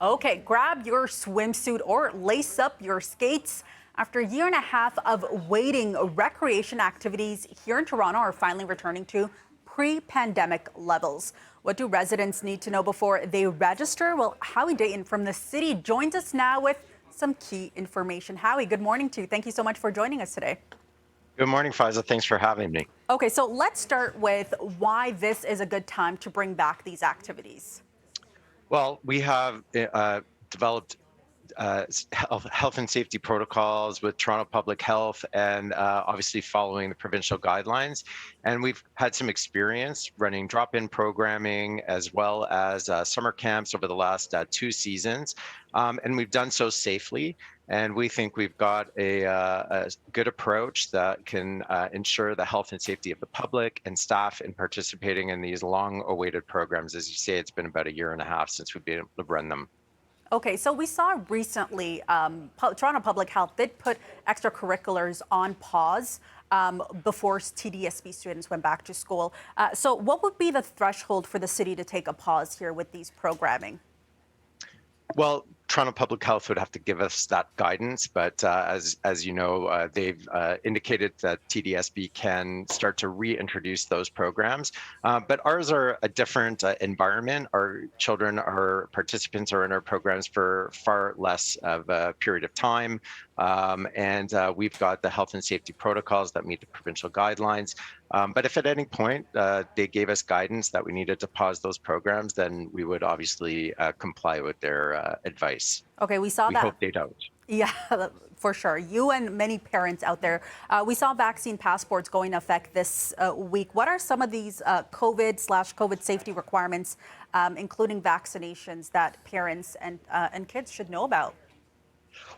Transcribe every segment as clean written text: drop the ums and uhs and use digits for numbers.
Okay, grab your swimsuit or lace up your skates. After a year and a half of waiting, recreation activities here in Toronto are finally returning to pre-pandemic levels. What do residents need to know before they register? Well, Howie Dayton from the city joins us now with some key information. Howie, good morning to you. Thank you so much for joining us today. Good morning, Faiza. Thanks for having me. Okay, so let's start with why this is a good time to bring back these activities. Well, we have developed health and safety protocols with Toronto Public Health and obviously following the provincial guidelines. And we've had some experience running drop-in programming as well as summer camps over the last 2 seasons. And we've done so safely. And we think we've got a good approach that can ensure the health and safety of the public and staff in participating in these long-awaited programs. As you say, it's been about a year and a half since we've been able to run them. Okay, so we saw recently Toronto Public Health did put extracurriculars on pause before TDSB students went back to school. So what would be the threshold for the city to take a pause here with these programming? Well, Toronto Public Health would have to give us that guidance, but as you know, they've indicated that TDSB can start to reintroduce those programs. But ours are a different environment. Our children, our participants are in our programs for far less of a period of time. And we've got the health and safety protocols that meet the provincial guidelines. But if at any point they gave us guidance that we needed to pause those programs, then we would obviously comply with their advice. Okay, we saw We that. hope they don't. Yeah, for sure. You and many parents out there. We saw vaccine passports going into effect this week. What are some of these COVID safety requirements, including vaccinations, that parents and kids should know about?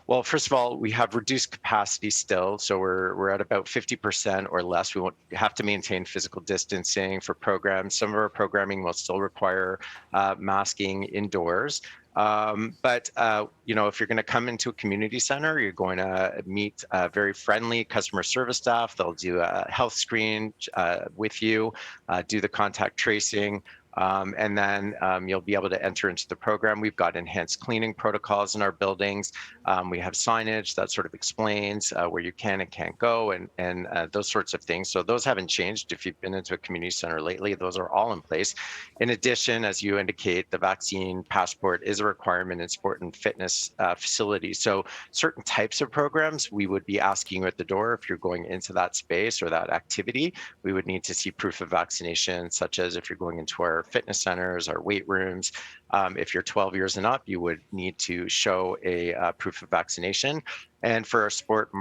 Well, first of all, we have reduced capacity still, so we're at about 50% or less. We won't have to maintain physical distancing for programs. Some of our programming will still require masking indoors. But if you're going to come into a community center, you're going to meet very friendly customer service staff. They'll do a health screen with you, do the contact tracing. And then you'll be able to enter into the program. We've got enhanced cleaning protocols in our buildings. We have signage that sort of explains where you can and can't go and those sorts of things. So those haven't changed. If you've been into a community center lately, those are all in place. In addition, as you indicate, the vaccine passport is a requirement in sport and fitness facilities. So certain types of programs, we would be asking you at the door if you're going into that space or that activity. We would need to see proof of vaccination, such as if you're going into our fitness centers, our weight rooms. If you're 12 years and up, you would need to show a proof of vaccination. And for our sport,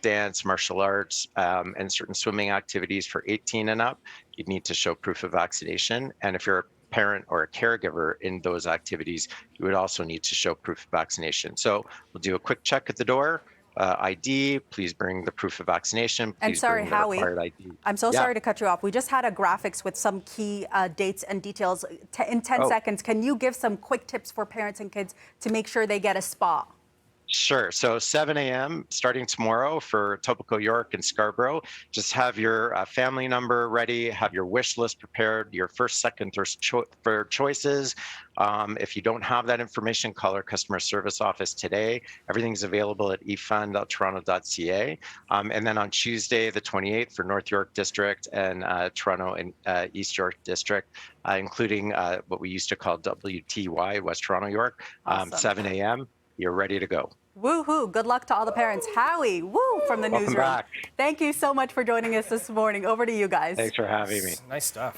dance, martial arts, and certain swimming activities for 18 and up, you'd need to show proof of vaccination. And if you're a parent or a caregiver in those activities, you would also need to show proof of vaccination. So we'll do a quick check at the door. ID, please bring the proof of vaccination. Please And sorry, bring the Howie, required ID. I'm so Yeah. sorry to cut you off. We just had a graphics with some key dates and details. In 10 Oh. seconds, can you give some quick tips for parents and kids to make sure they get a spot? Sure. So 7 a.m. starting tomorrow for Etobicoke, York, and Scarborough. Just have your family number ready, have your wish list prepared, your first, second, third choices. If you don't have that information, call our customer service office today. Everything's available at efund.toronto.ca. And then on Tuesday, the 28th, for North York District and Toronto and East York District, including what we used to call WTY, West Toronto York, Awesome. 7 a.m. You're ready to go. Woohoo! Good luck to all the parents. Howie, woo, from the Welcome newsroom. back. Thank you so much for joining us this morning. Over to you guys. Thanks for having me. Nice stuff.